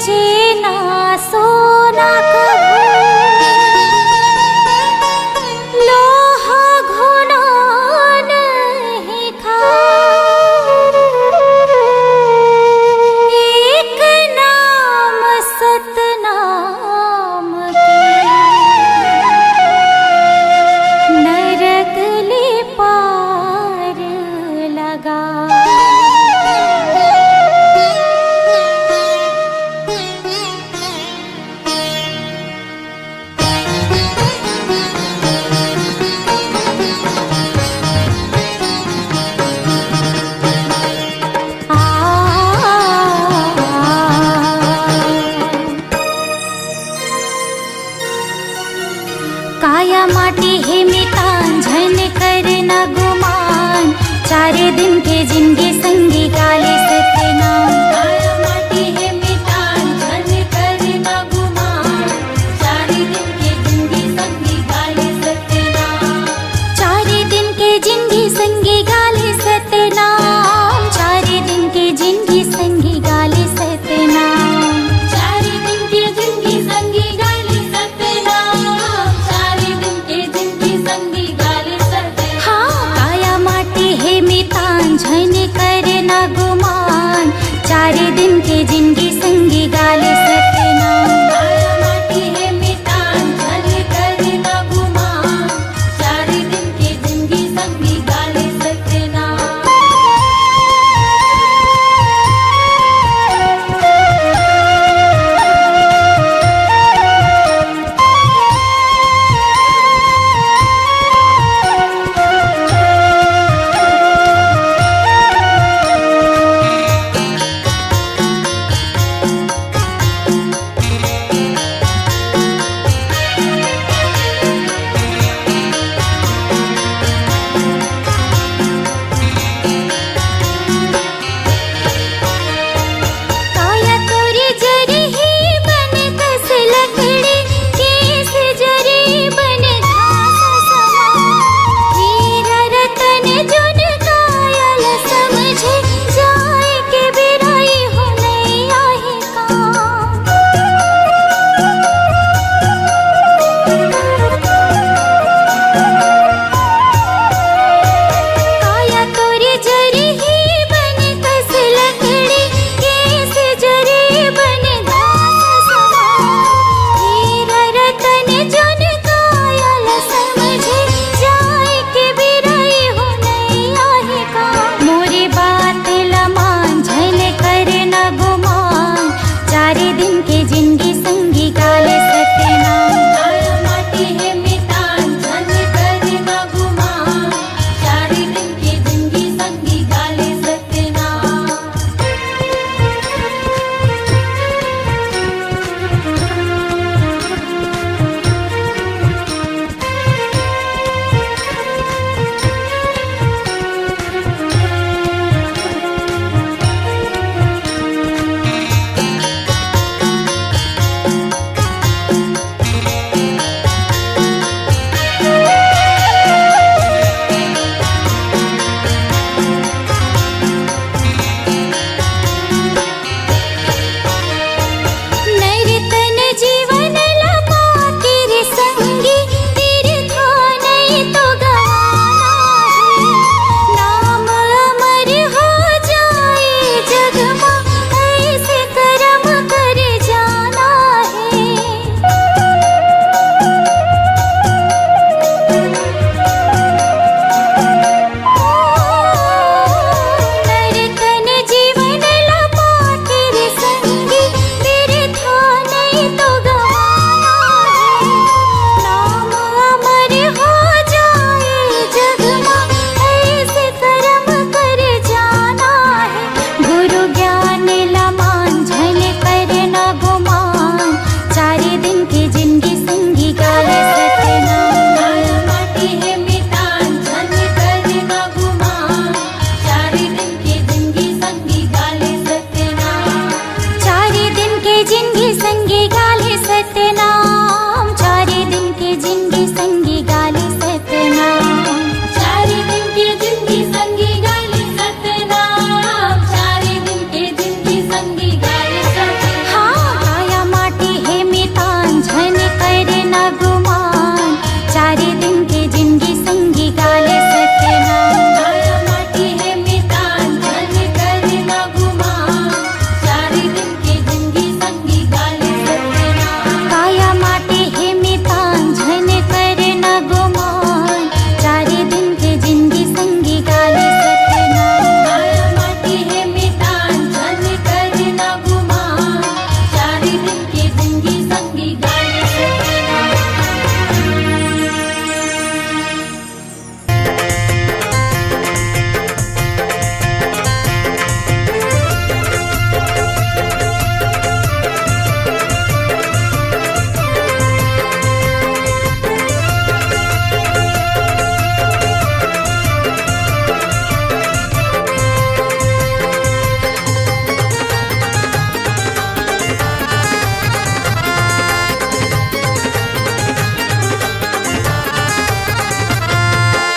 बेचे ना सोना कभू, लोहा घुना नहीं था। एक नाम सतनाम की नरक ले पार लगा। काया माटी है मितांझन करना गुमान, 4 दिन के जिंदगी संगी गाले सतनाम। काया माटी है मितांझन करना गुमान, 4 दिन के जिंदगी संगी गाले सतनाम। 4 दिन के जिंदगी संगी गाले सतनाम, 4 दिन के जिंदगी संगी गाले सतनाम। 4 दिन के जिंदगी संगी गाले सतनाम, 4 दिन के जिंदगी संगी गाले सतनाम। हाँ, काया माटी है मितांझन करना गुमान,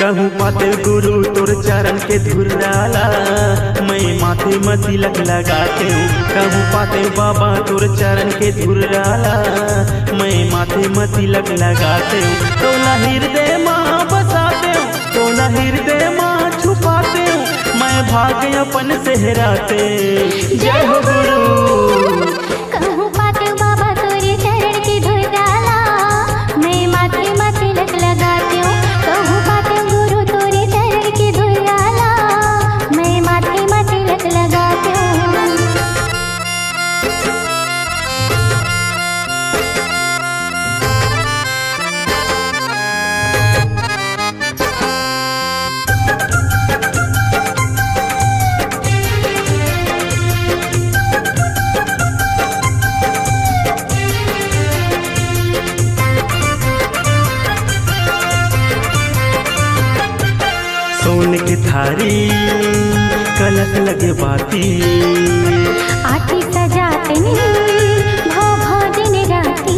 कहूँ पाते गुरु तोर चरण के धुराला, मैं माथे में तिलक लगाते हूँ। कहूँ पाते बाबा तोर चरण के धुराला, मैं माथे में तिलक लगाते हूँ। तोला हृदय माँ बसाते हूँ, तोला हृदय माँ छुपाते हूँ, मैं भाग्य अपन सेहराते। जय हो गुरु। कहूँ पाते बाबा तोरे चरण के धुराला, मैं माथे में तिलक लगाती हूँ। कहूँ पाते गुरु तोरे चरण के धुराला, मैं माथे में तिलक लगाती हूँ। सोने की थारी कलश लगे बाती, आटी सजाते भाव भाव दिन राती।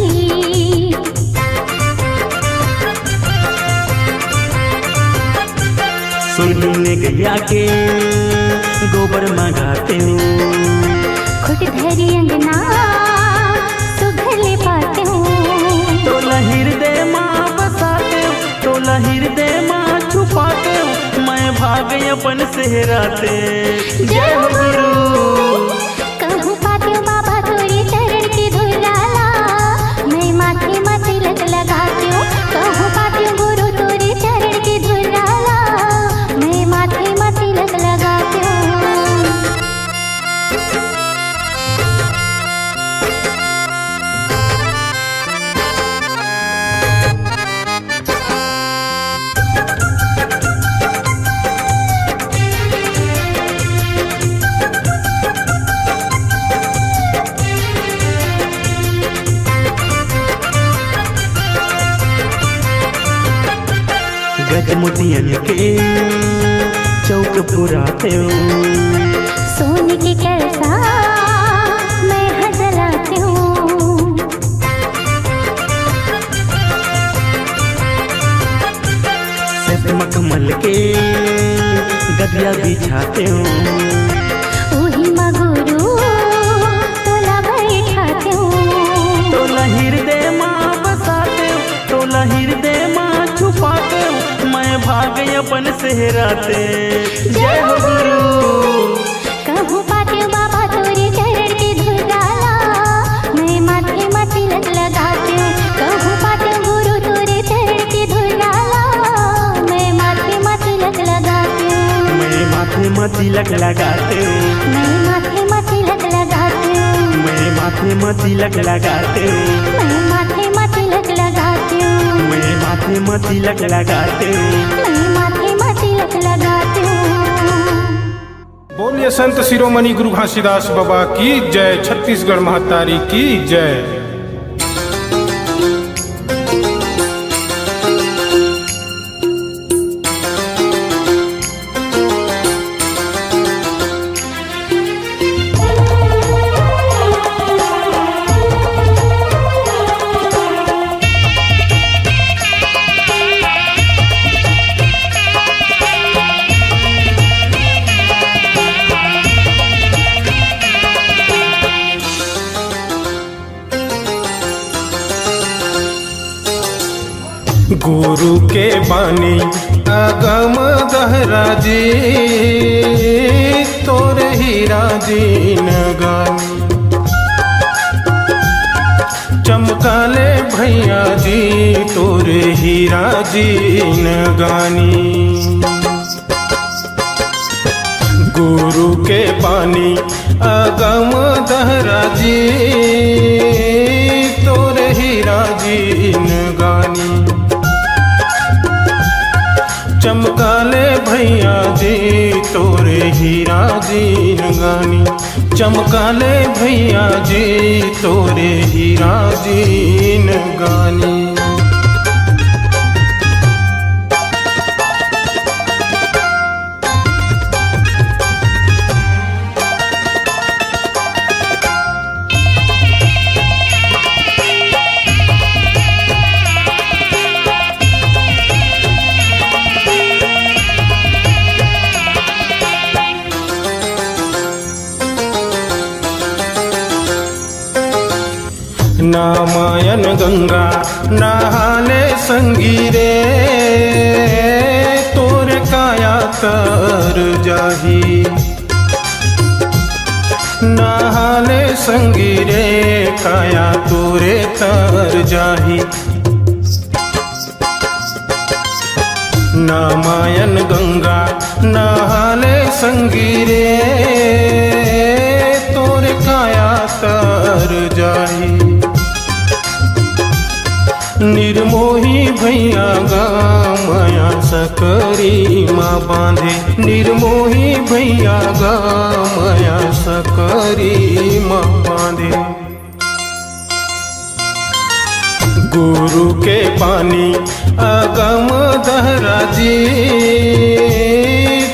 सुनने गैया के गोबर मंगाते हूँ, खुद धरी अंगना सुघर ले पाते हूँ। तोला हृदय माँ बसाते हूँ, तोला हृदय माँ छुपाते हूँ, मैं भाग्य अपन सेहराते। जय हो गुरु। कहूँ पाते बाबा तोरे चरण के धुराला, मैं माथे में तिलक लगाती हूँ। कहूँ पाते गुरु तोरे चरण के धुराला, मैं माथे में तिलक लगाती हूँ। गजमुटियन के चौक पुराते हूँ, सोने के कैसा मैं हजलाती हूँ। सत मखमल के गदिया बिछाते हूँ, ओही माँ गुरु तोला बैठाती हूँ। तोला हृदय माँ बसाते हूँ, तोला हृदय माँ छुपाते हूँ, मैं भाग्य अपन सेहराते। जय हो गुरु। कहूँ पाते बाबा तोरे चरण के धुराला, मैं माथे में तिलक लगाती हूँ। कहूँ पाते गुरु तोरे चरण के धुराला, मैं माथे में तिलक लगाती हूँ। मैं माथे में तिलक लगाते हूँ, मैं माथे में तिलक लगाती हूँ। मैं माथे में तिलक लगाते हूँ, मैं माथे में तिलक लगाती हूँ। मैं माथे में तिलक लगाते हूँ। मैं माथे में तिलक लगाती हूँ। बोलिए संत शिरोमणि गुरु घासीदास बाबा की जय। छत्तीसगढ़ महतारी की जय। गुरु के बानी अगम दहराजी, तोरे हीरा दीन गानी। चमकाले भैया जी तोरे हीरा दीन गानी। गुरु के बानी अगम दहराजी, तोरे हीरा दीन गानी। चमकाले भैया जी तोरे हीरा दीन गानी। चमकाले भैया जी तोरे हीरा दीन गानी। नामायन गंगा नहाले संगी रे तोर काया तर जाही नहाले संगी रे काया तोरे तर जाही नामायन गंगा नहाले संगी रे तोरे काया तर जाही निर्मोही भैया गा माया सकरी माँ बांधे निर्मोही भैया गा माया सकरी माँ बांधे गुरु के पानी अगम दहरा जी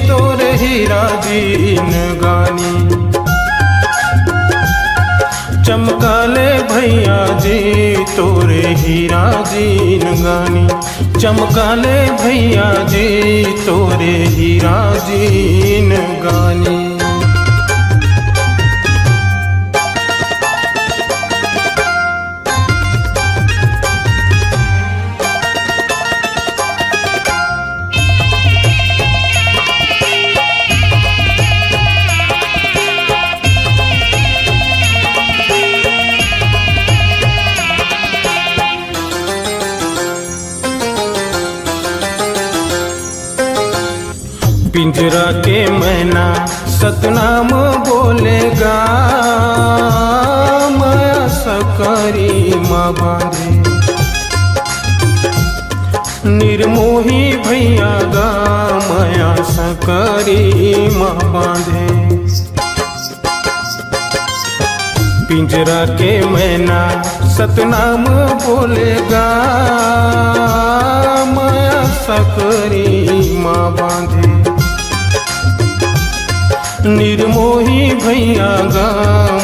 तोरे हीरा दीन गानी चमकाले भैया जी तोरे हीरा जीन गानी चमकाले भैया जी तोरे हीरा जीन गानी पिंजरा के मैना सतनाम बोलेगा माया सकरी माँ बांधे निर्मोही भैया गा माया सकरी माँ बांधे पिंजरा के मैना सतनाम बोलेगा माया सकरी माँ बांधे निर्मोही भैया गा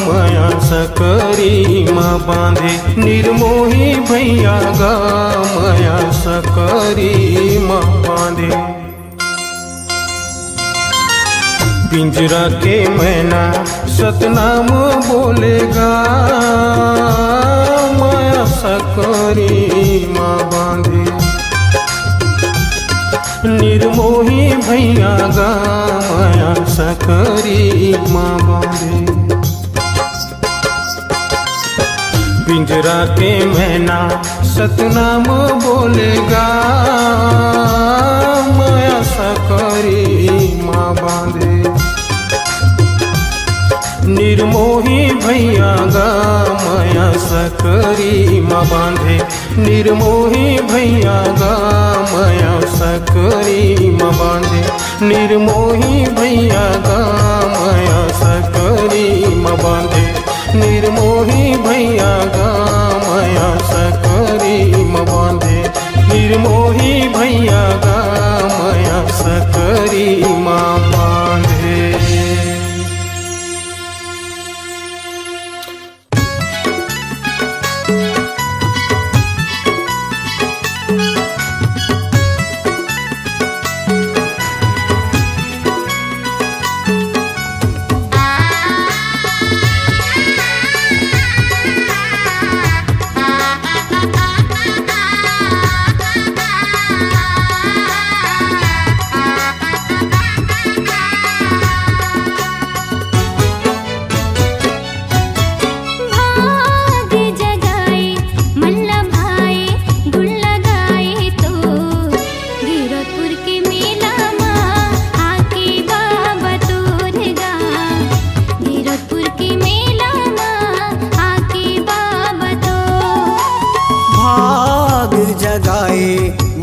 माया सकरी माँ बांधे निर्मोही भैया गा माया सकरी माँ बांधे पिंजरा के मैना सतनाम बोलेगा माया सकरी माँ बांधे निर्मोही भैया गा माया सकरी माँ बांधे पिंजरा के मैना सतनाम बोलेगा माया सकरी माँ बांधे निर्मोही भैया गा माया सकरी माँ बांधे निर्मोही भैया गा माया सकरी माँ बांधे निर्मोही भैया गा माया सकरी माँ बांधे निर्मोही भैया गा माया सकरी माँ बांधे निर्मोही भैया गा माया सकरी माँ बांधे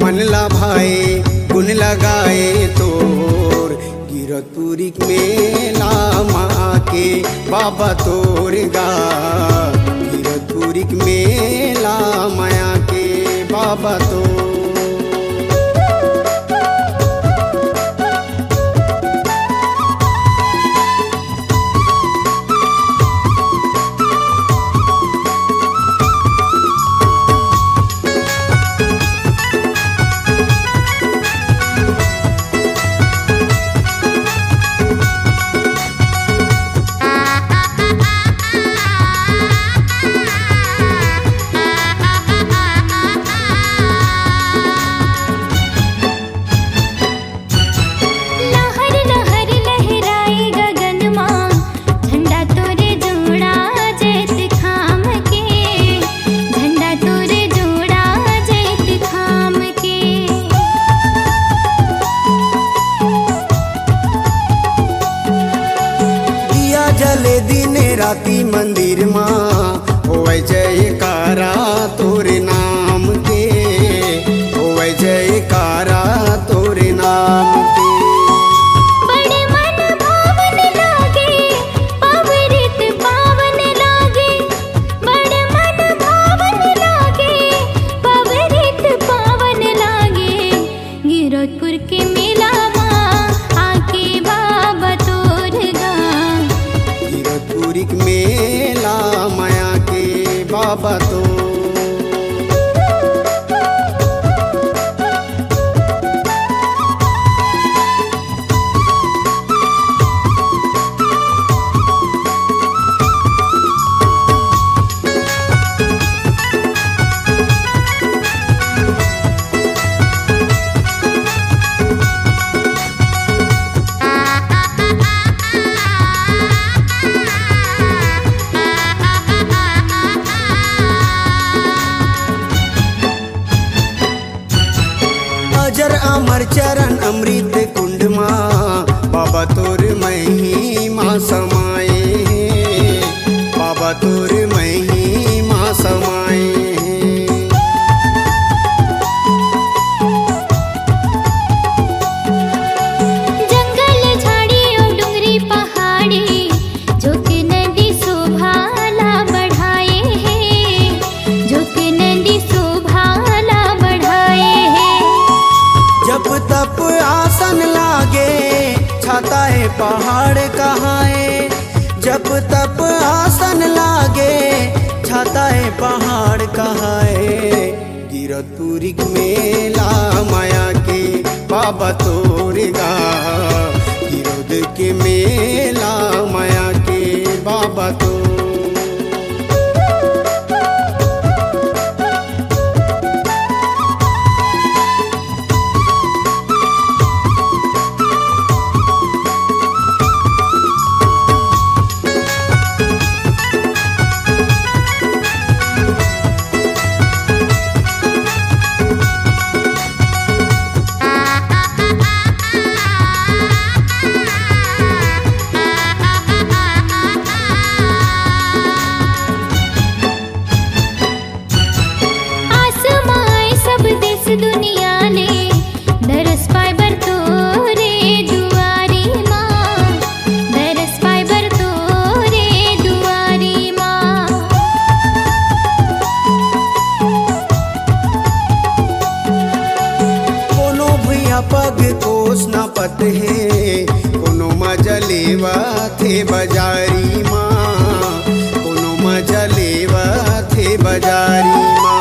मन लभाए गुण लगाए तोर गिरतपुरी मेला माँ के बाबा तोर गा गिरतपुरी मेला माया के बाबा तोर राती मंदिर माँ होवे जयकारा तोरे नाम के, होवे जयकारा तोरे नाम के। बड़े मन भावन लागे पवित्र पावन लागे, बड़े मन भावन लागे पवित्र पावन लागे। गिरौदपुर के मेला माँ आके बाबा तोर गाँव, गिरौदपुर के मेला माया के बाबा तो। अजर अमर चरण अमृत कुंड माँ बाबा तोर महिमा समाए, बाबा तोर महिमा समाए। जंगल झाड़ी और डूंगरी पहाड़ी जो कि नदी शोभाला बढ़ाए हैं, जो कि नदी शोभाला बढ़ाए हैं। जब तप आसन लागे छाता है पहाड़ कहाँ है, जब तप आसन लागे छाता है पहाड़ कहाँ है। गिरौदपुर के मेला माया के बाबा तोर गाँव, गिरौद के मेला माया के बाबा तो। आसमाए सब देश दुनिया ने दरस पाए बर तोरे दुआरी माँ, दरस पाए बर तोरे दुआरी माँ। कोनो भैया पग कोस न पत है, कोनो मजलेवा थे बजारी माँ, कोनो मजलेवा थे बजारी माँ।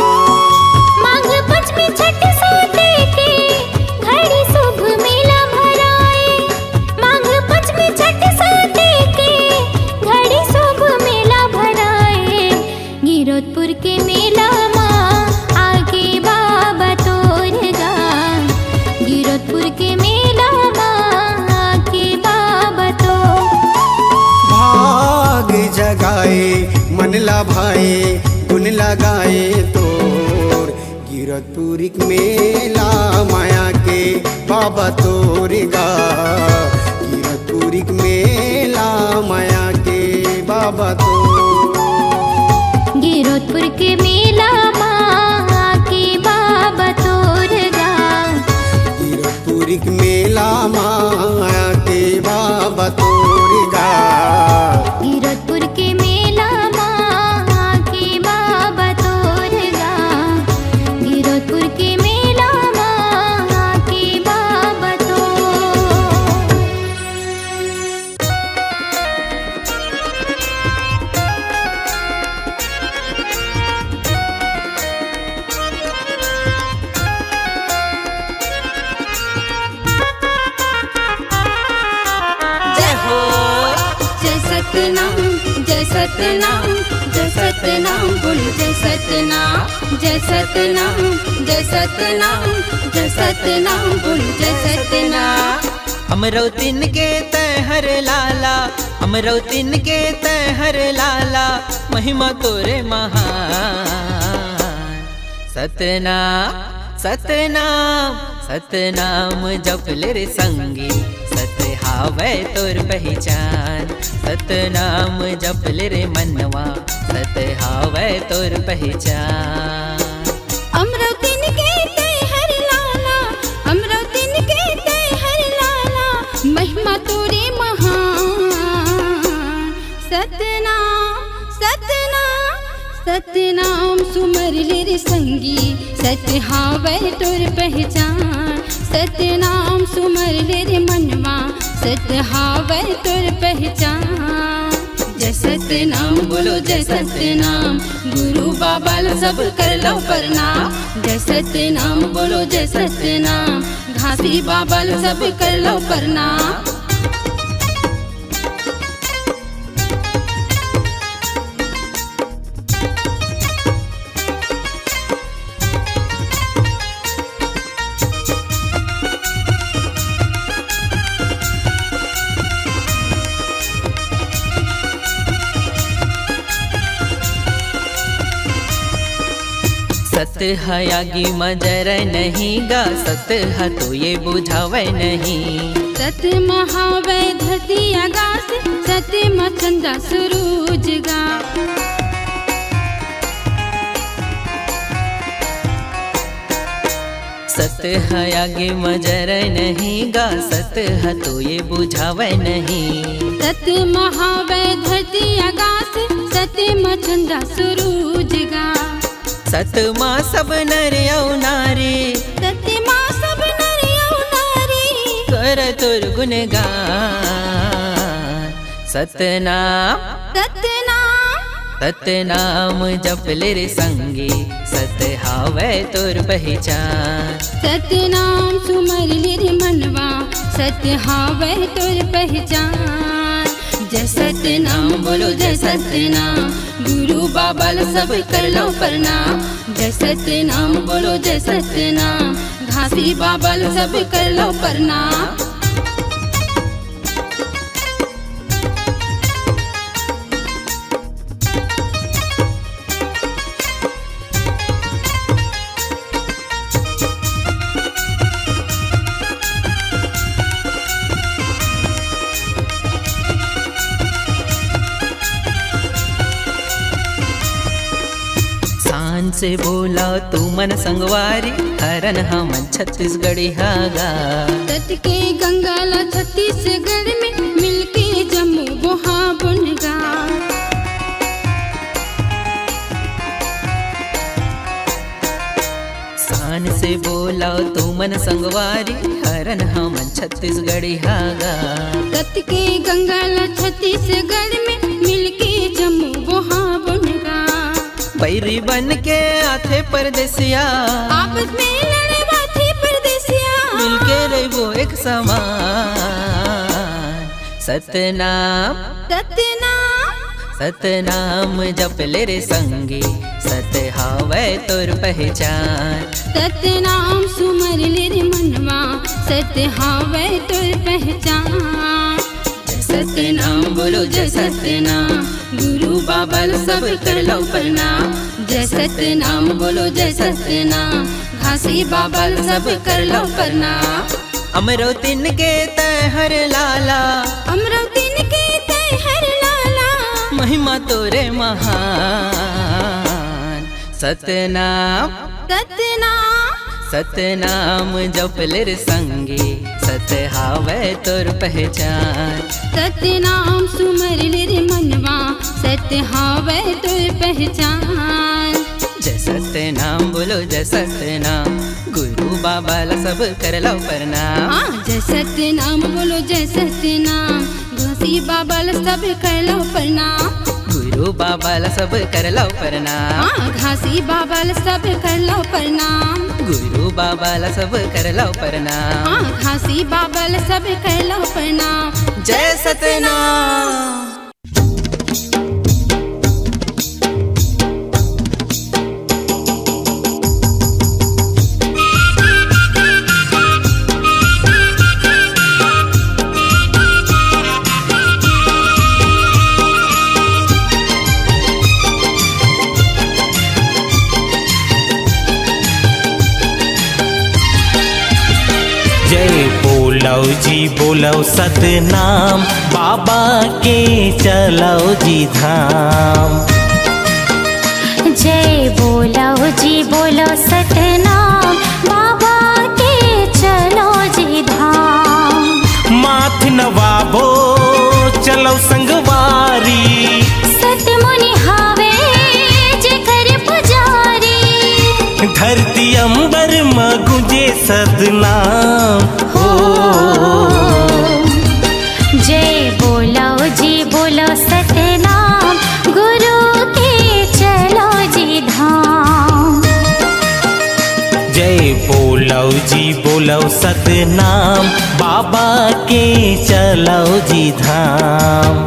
मांग पंचमी छठ साते के घड़ी शुभ मेला भराए, मांग पंचमी छठ साते के घड़ी शुभ मेला भराए। गिरौदपुर के मेला माँ आगे बाबा तोर गाँव, गिरौदपुर के मेला माँ आगे बाबा तो। भाग जगाए मन लाभाए गुण लगाए तोर, गिरौदपुर के मेला माया के बाबा तोर गाँव, गिरौदपुर के मेला माया के बाबा तो। गिरौदपुर के मेला माँ आके बाबा तोर गाँव, गिरौदपुर के मेला माया के बाबा तोर गाँव, गिरौदपुर के मेला माँ आके बाबा तोर गाँव, गिरौदपुर के मेला माँ आके बाबा तो। जय हो जय सतनाम, जय सतनाम, जय सतनाम बोल, जय सतनाम, जय सतनाम, जय सतनाम, जय सतनाम बोल, जय सतनाम। हमरो तिन के तहर लाला, हमरो तिन के तहर लाला, महिमा तोरे महान। सतनाम सतनाम सतनाम जपले रे संगी, सत हावै तोर पहचान। सतनाम जपल रे मनवा सत हावै तोर पहचान। अमरौतिन के तय हर लाला, अमरौतिन के तय हर लाला, महिमा तोरे महान। सतनाम सतनाम सतनाम सुमर ले रे संगी, सत हावै तोर पहचान। सतनाम सुमर ले रे मनवा, सत हावै तोर पहचान। जय सतनाम बोलो जय सतनाम, गुरु बाबा ला सब कर लो प्रणाम। जय सतनाम बोलो जय सतनाम, घासी बाबा ला सब कर लो प्रणाम। सत हयागी मजर नहीं गा, सत ह तो ये बुझावे नहीं। सत महावै धरती आकाश, सत मचंदा सूरज गा। सत हयागी मजर नहीं गा, सत ह तो ये बुझावे नहीं। सत महावै धरती आकाश, सत मचंदा सूरज गा। सत माँ सब नर औ नारी, सत माँ सब नर औ नारी, कर तुर गुणगान। सतनाम सतनाम सतनाम जपल रे संगी, सत हावै तोर पहचान। सतनाम सुमर ले रे मनवा, सत हावै तोर पहचान। जय सतनाम बोलो जय सतनाम, गुरु बाबा ला सब कर लो प्रणाम। जय सतनाम बोलो जय सतनाम, घासी बाबा ला सब कर लो प्रणाम। शान से बोला तू मन संगवारी, हरन हमन छत्तीसगढ़ी हागा। तट के गंगा ला छत्तीसगढ़ में, मिलके जम्मू बोहा बुनगा। शान से बोला तू मन संगवारी, हरन हमन छत्तीसगढ़ी हागा। तट के गंगा ला छत्तीसगढ़ में, मिलके जम्मू बोहा बुनगा। बैरी बन के आथे परदेसिया, आपस में लड़े बाथी परदेसिया, मिलके रहो एक समान। सतनाम सतनाम सतनाम जपल रे संगी, सत हावै तोर पहचान। सतनाम सुमर ले रे मनवा, सत हावै तोर पहचान। जय सतनाम बोलो जय सतनाम, गुरु बाबा ला सब कर लो प्रणाम। जय सतनाम बोलो जय सतनाम, घासी बाबा ला सब कर लो प्रणाम। अमरौतिन के तय हर लाला, अमरौतिन के तय हर लाला, महिमा तोरे महान। सतनाम सतनाम सतनाम जपल रे संगी, सत हावै तोर पहचान। सतनाम सुमर ले रे मनवा, सत हावै तोर पहचान। जय सतनाम बोलो जय सतनाम, गुरु बाबा ला सब कर लो प्रणाम। हाँ जय सतनाम बोलो जय सतनाम, घासी बाबा ला सब कर लो प्रणाम। गुरु बाबा ला सब कर लो प्रणाम। हाँ घासी बाबा ला सब कर लो प्रणाम। गुरु बाबा ला सब कर लो प्रणाम। हाँ घासी बाबा ला सब कर लो प्रणाम। जय सतनाम। जय बोलो जी बोलो सतनाम, बाबा के चलो जी धाम। जय बोलो जी बोलो सतनाम, बाबा के चलो जी धाम। माथ नवाबो चलो संगवारी, सत मुनि हावे जे कर पुजारी। धरती अंबर में गुंजे सतनाम हो। जय बोलो जी बोलो सतनाम, गुरु के चलो जी धाम। जय बोलो जी बोलो सतनाम, बाबा के चलो जी धाम।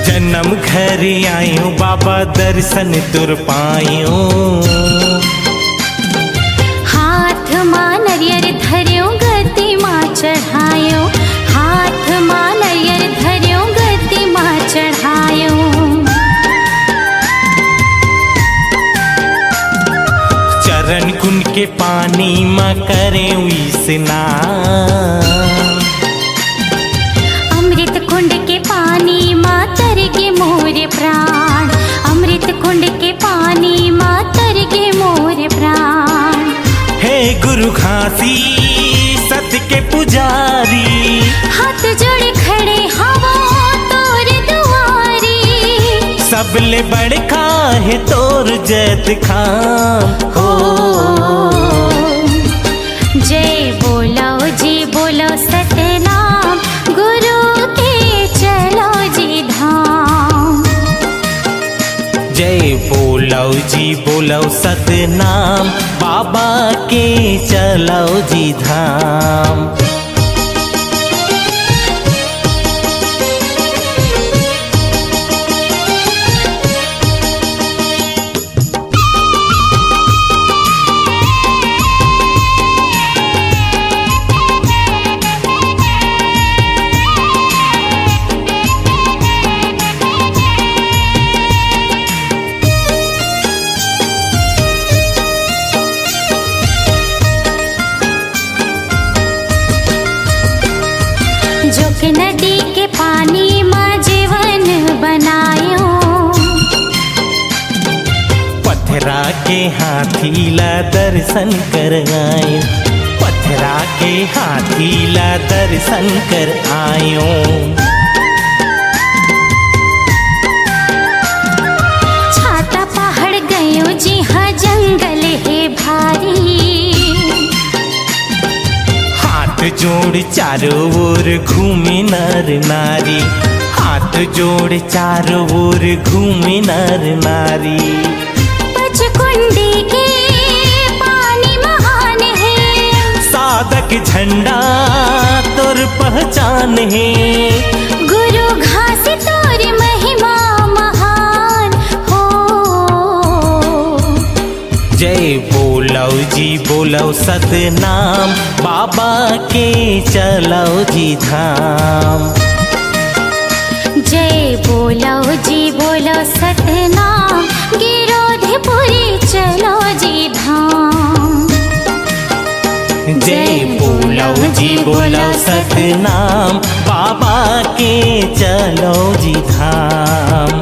जन्म घर आयो बाबा दर्शन तुर पायो। हाथ मां नरियर धर्यो गति मां चढ़ायो। हाथ मां नरियर धर्यो गति मां चढ़ायो। चरण कुंड के पानी में करे स्नान। अमृत कुंड के पानी मां तरगे मोर प्राण। अमृत कुंड के पानी मां तरगे मोर प्राण। हे गुरु घासी सत के पुजारी, हाथ जोड़ खड़े हवा तोर दुआरी। सबले बड़का है तोर जैत खाम हो। जय बोलो जी बोलो सतनाम, गुरु के चलो जी धाम। जय बोलो जी बोलो सतनाम, बाबा के चलो जी धाम। जोक नदी के पानी मां जीवन बनायो। पथरा के हाथी ला दर्शन कर आयो। पथरा के हाथी ला दर्शन कर आयो। छाता पहाड़ गयो जी हाँ जंगल है भारी। हाथ जोड़ चारों ओर घूमे नर नारी। हाथ जोड़ चारों ओर घूमे नर नारी। पचकुंडी के पानी महान है। साधक झंडा तोर पहचान है। गुरु घास तोर महिमा महान हो। जय बोलो जी बोलो सतनाम, बाबा के चलो जी धाम। जय बोलो जी बोलो सतनाम, गिरोधपुरी चलो जी धाम। जय बोलो जी बोलो सतनाम, बाबा के चलो जी धाम।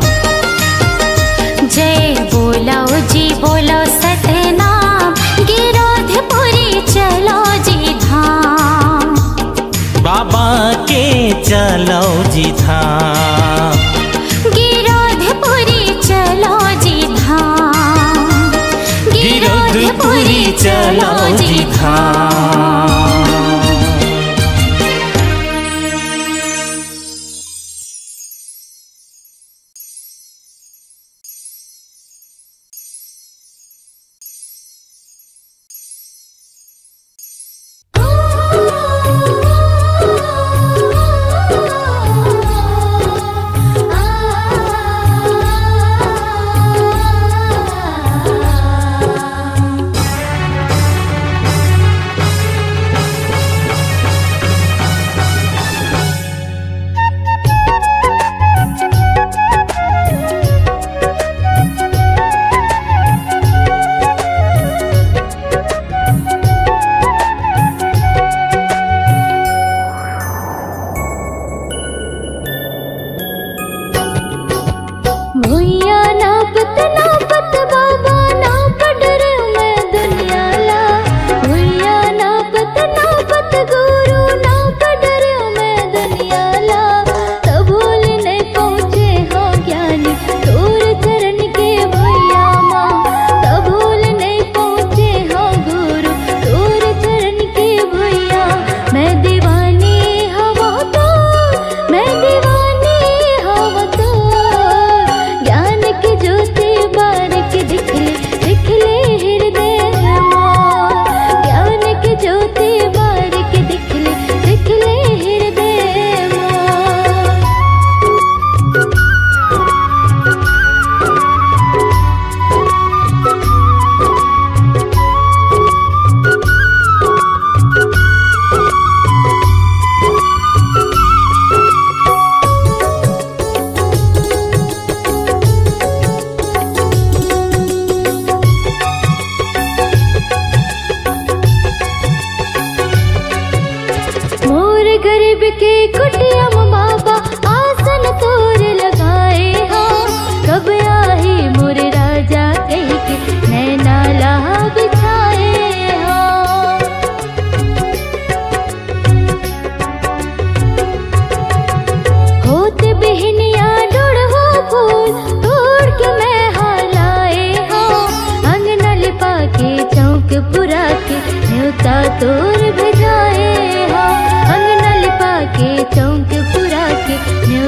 जय बोलो जी बोलो सतनाम, गिरोधपुरी चलो जी धाम। बाबा के चलो जी धाम। गिरोधपुरी चलो जी धाम। गिरोधपुरी चलो जी धाम।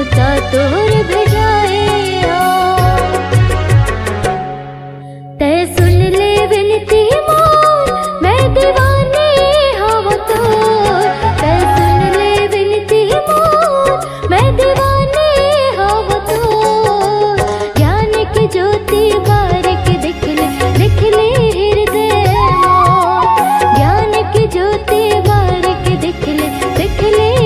न्योता तोर भेजाए तै सुन ले विनती मोर मैं दीवानी हव तोर तै सुन ले विनती मोर मैं दीवानी हव तोर ज्ञान की ज्योति बारिक दिख ले हृदय मोर ज्ञान की ज्योति बारिक दिख ले हृदय मोर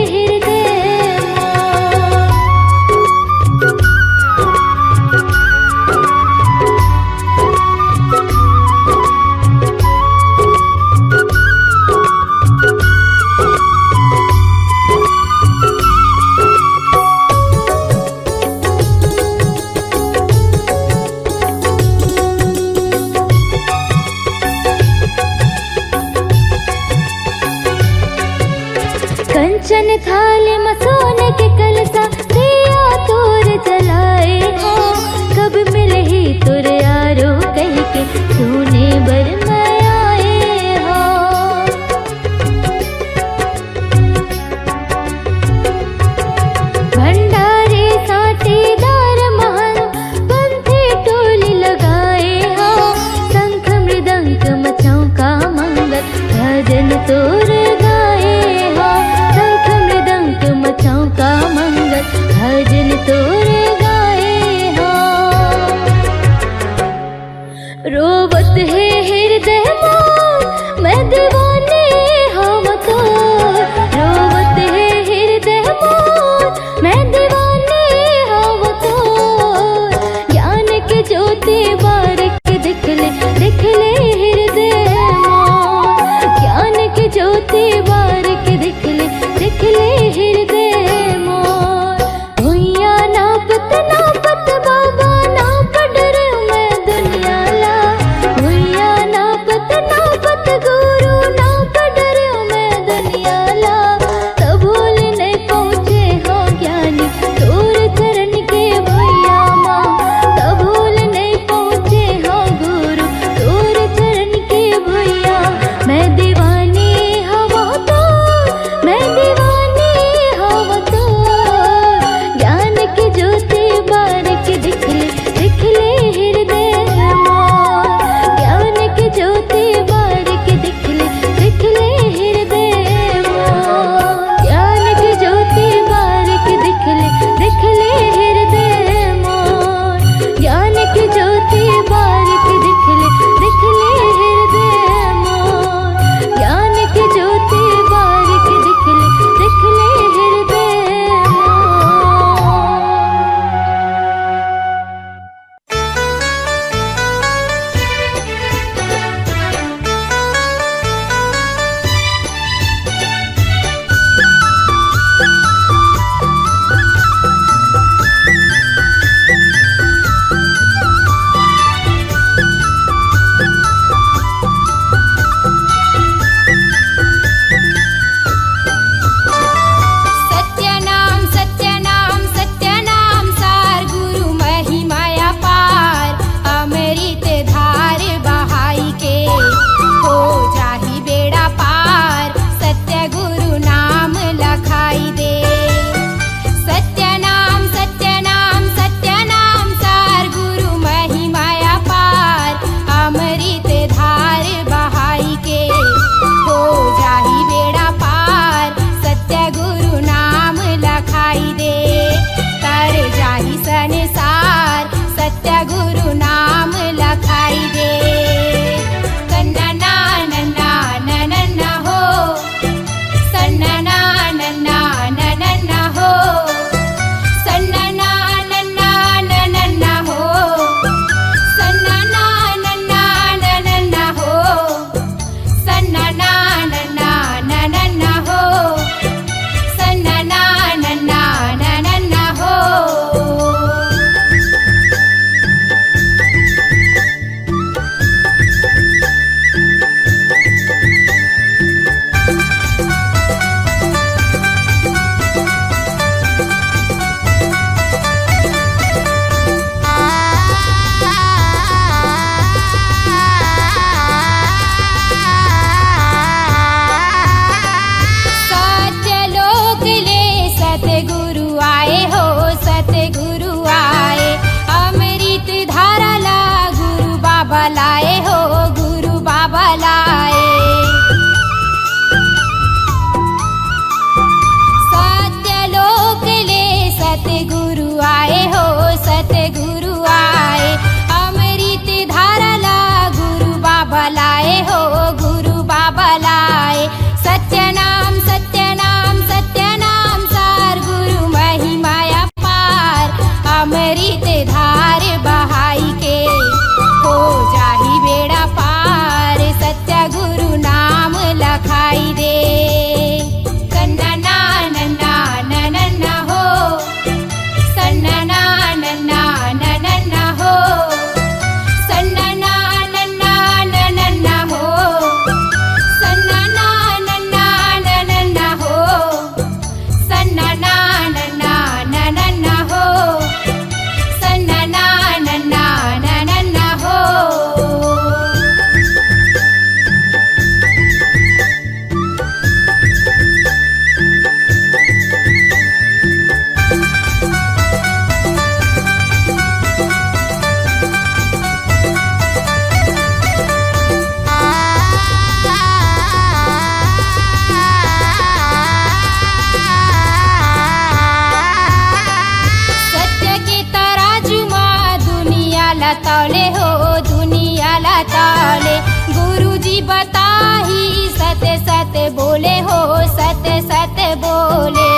तौले हो दुनिया ला तौले। गुरुजी बताही सत्य सत्य बोले हो सत्य सत्य बोले।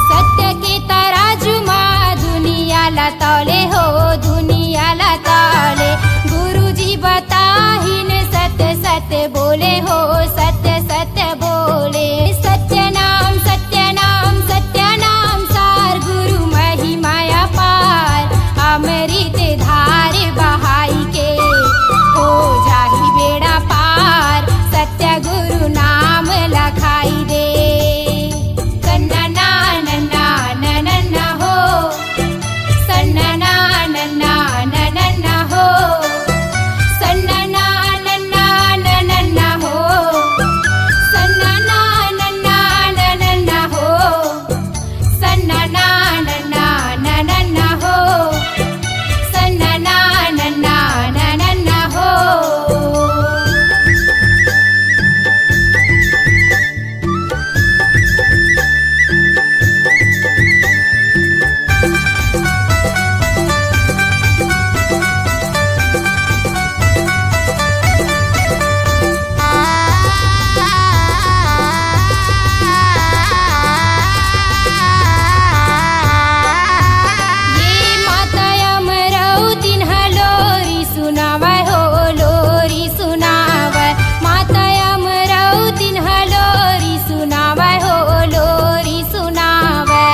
सत्य के तराजू माँ दुनिया ला तौले हो दुनिया ला तौले। गुरुजी बताही ने सत्य सत्य बोले हो सत्य सत्य बोले। सत्य नाम सार गुरु महिमाया पार। अमृत धार बहाई के हो जाही बेड़ा पार। सत्य गुरु नाम लखाई दे। सन्ना नन्ना नन्ना हो सन्ना नन्ना हो सन्ना नन्ना हो सन्ना नन्ना हो सन्ना नन्ना हो सन्ना नन्ना हो। ये माता अमरावती लोरी सुनावै हो लोरी सुनावै। माता अमरावती लोरी सुनावै हो लोरी सुनावै।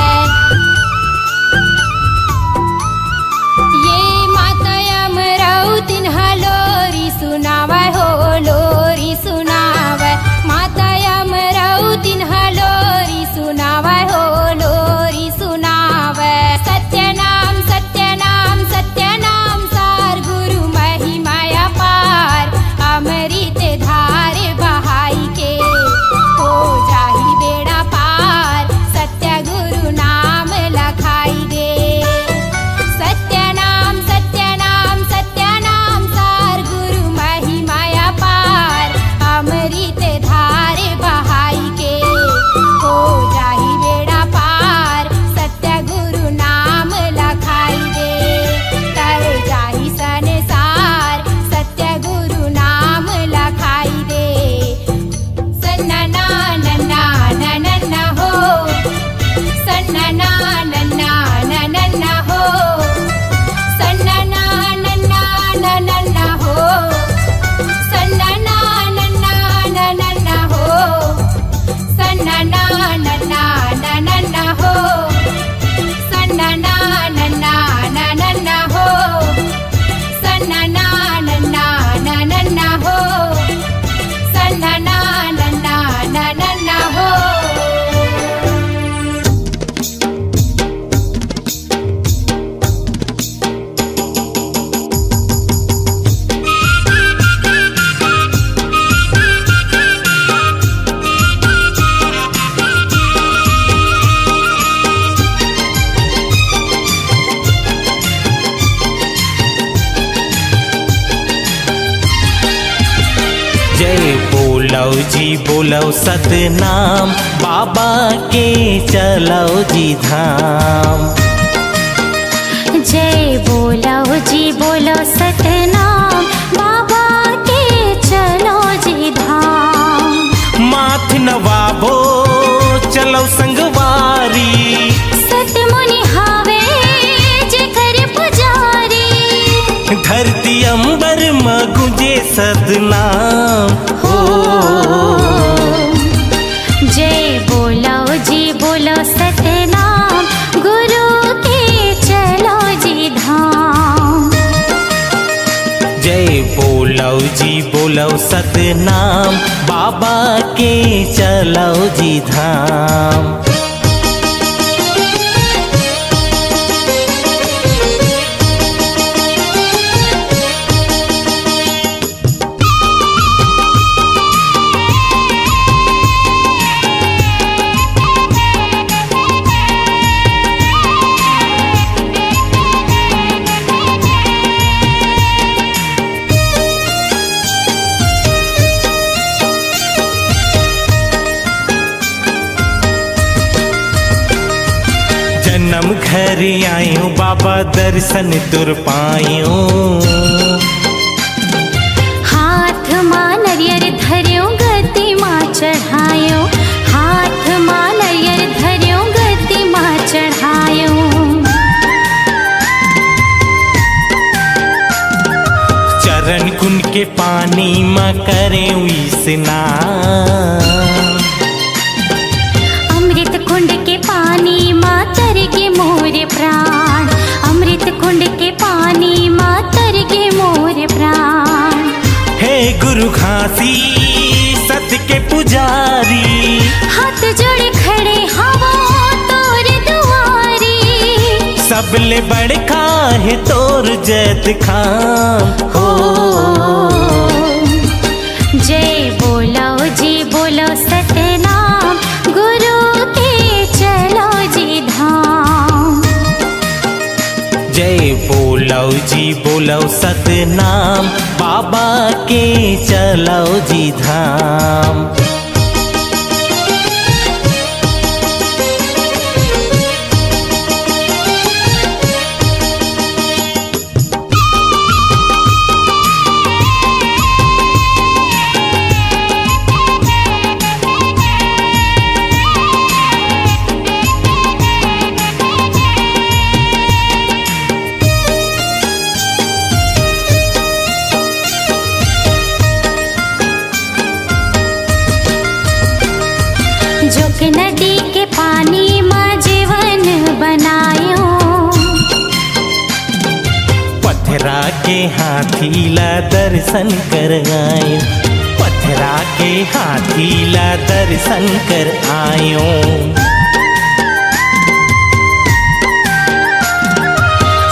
ये माता अमरावती लोरी सुनावै हो लोरी सुनावै। माता अमरावती लोरी सुनावै हो लोरी सुनावै। सत्य नाम सार गुरु महिमाया पार। अमृत धार बहाई के हो जाही बेड़ा पार। सत्य गुरु नाम लखाई दे। सत्य नाम सार गुरु महिमाया पार। अमृत धार बहाई के हो जाही बेड़ा पार। सत्य गुरु नाम लखाई दे। तर जाही संसार सत्य गुरु नाम लखाई दे। सन्ना नन्ना हो सन्ना नन्ना हो सन्ना नन्ना हो सन्ना नन्ना हो सन्ना नन्ना हो सन्ना नन्ना हो सन्ना नन्ना हो सन्ना नन्ना हो। जय बोलो जी बोलो सतनाम बाबा के चलो जी धाम। जय बोलो जी बोलो सतनाम बाबा के चलो जी धाम। माथ नवाबो चलो संगवारी। सतमुनि हावे जेकर पुजारी। धरती अंबर में गुंजे सतनाम हो। जय बोलो जी बोलो सतनाम गुरु के चलो जी धाम। जय बोलो जी बोलो सतनाम बाबा के चलो जी धाम। जन्म घर आयो बाबा दर्शन तुर पायो। हाथ मां नरियर धर्यो गति मां चढ़ायो, हाथ मां नरियर धर्यो गति मां चढ़ायो। चरण कुंड के पानी मां करे स्नान, अमृत कुंड के पानी मां तरगे मोरे प्राण, अमृत कुंड के पानी मां तरगे मोरे प्राण। हे गुरु घासी सत के पुजारी, हाथ जोड़ खड़े हवा तोर दुआरी। सबले बड़का है तोर जैत खान हो। जय बोलो जी बोलो सतनाम, गुरु के चलो जी धाम। जय बोलो जी बोलो सतनाम, बाबा के चलो जी धाम। जोक नदी के पानी मां जीवन बनायो, पथरा के हाथीला दर्शन कर आयो, पथरा के हाथीला दर्शन कर आयो।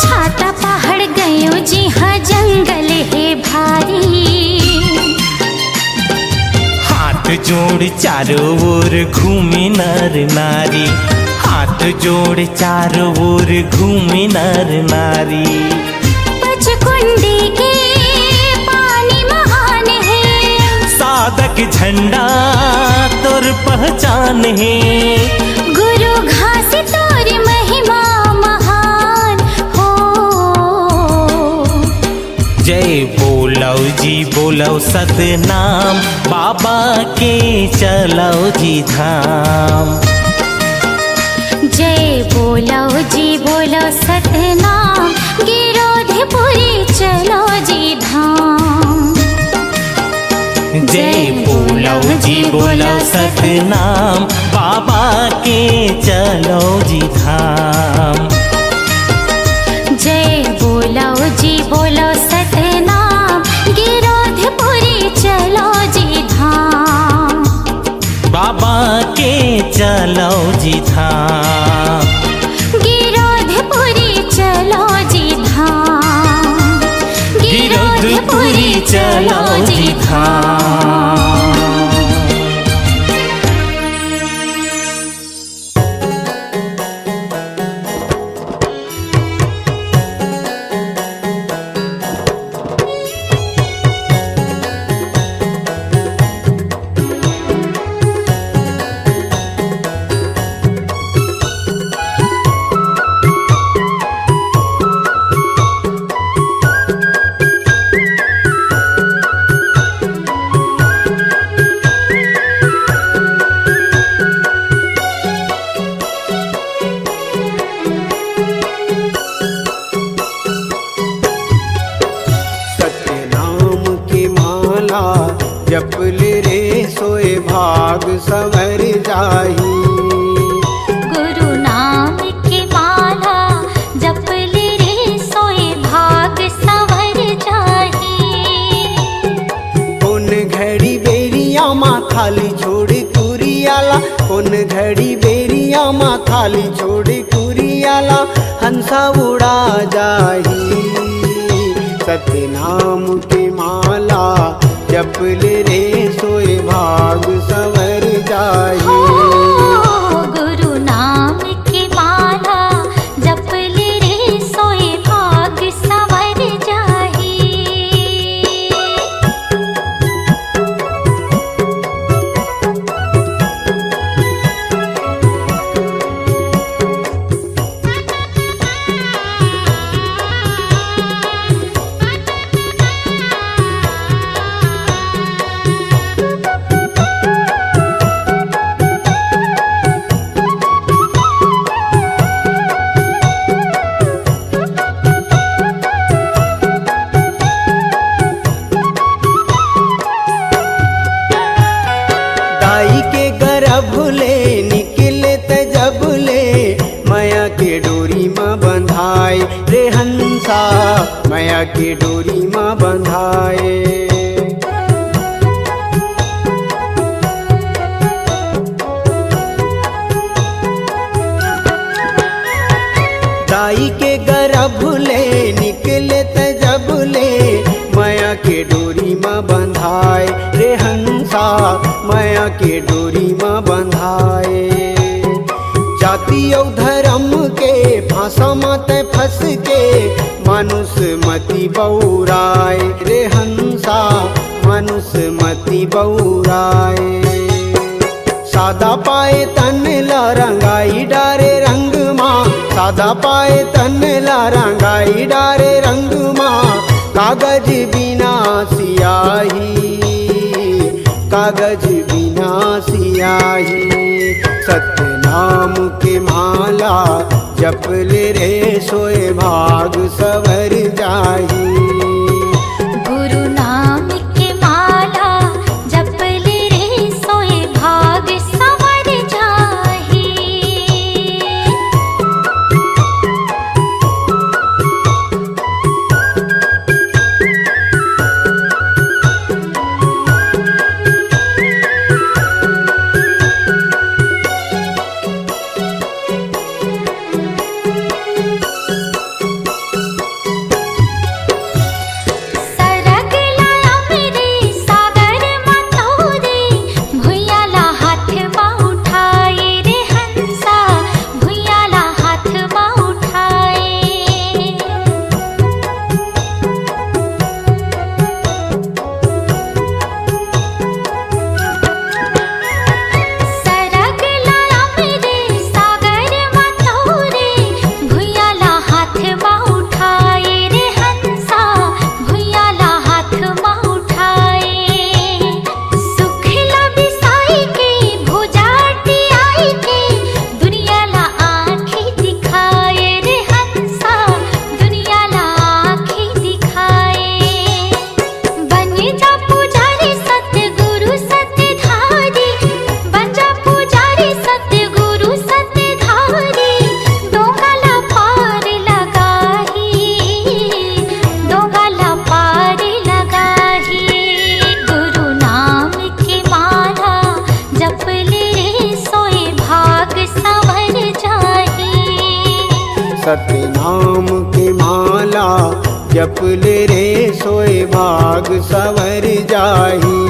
छाता पहाड़ गयो जी हाँ जंगल है भारी। हाथ जोड़ चारों ओर घूमे नर नारी, हाथ जोड़ चारों ओर घूमे नर नारी। पचकुंडी के पानी महान है, साधक झंडा तोर पहचान है। गुरु घास तोर महिमा महान हो। जय बोलो जी बोलो सतनाम, बाबा के चलो जी धाम। जय बोलो जी बोलो सतनाम, गिरोधपुरी चलो जी धाम। जय बोलो जी बोलो सतनाम, बाबा के चलो जी धाम। जय बोलो जी बोलो सतनाम, गिरोधपुरी चलो जी धाम। बाबा के चलो जी धाम। गिरोधपुरी चलो जी धाम, गिरोधपुरी चलो जी धाम। जपल रे सोए भाग संवर जाही। गुरु नाम की माला जपल रे सोए भाग संवर जाही। कौन घड़ी बेरिया माँ थाली छोड़ कुरियाला, कौन घड़ी बेरिया माँ थाली छोड़ कुरियाला, हंसा उड़ा जाही। सतनाम की माला जपल रे सोए भाग संवर जाही। गुरु नाम की माला जपल रे सोए भाग संवर जाही। माया के डोरी माँ बंधाए। दाई के गर्भ ले निकले त जब ले माया के डोरी माँ बंधाए रे हंसा माया के डोरी माँ बंधाए। जाति और धर्म के फांसा मत फंस के मानुष मति बौराए रे हंसा मानुष मति बौराए। सादा पाए तन ला रंगाई डारे रंग माँ, सादा पाए तन ला रंगाई डारे रंग माँ। कागज बिना सियाही, कागज बिना सियाही। सत्य नाम के माला जपल रे सोए भाग सवर जाही। गुरु नाम के माला जपल रे सोए भाग सवर जाही। सत्य नाम के माला जपल रे सोए भाग सवर जाही।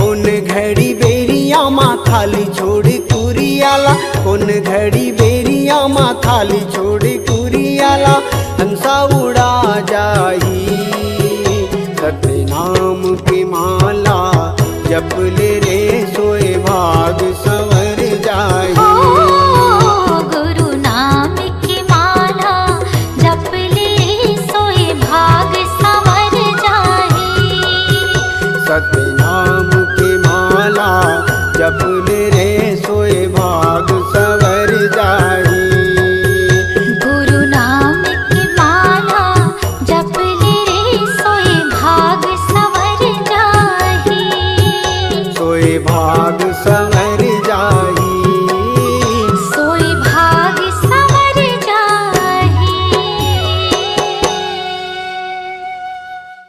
उन घड़ी बेरिया माँ खाली छोड़ कुरियाला, उन घड़ी बेरिया माँ खाली छोड़ कुरियाला। हंसा उड़ा जाही। सत्य नाम के माला जपल रे सोए भाग सवर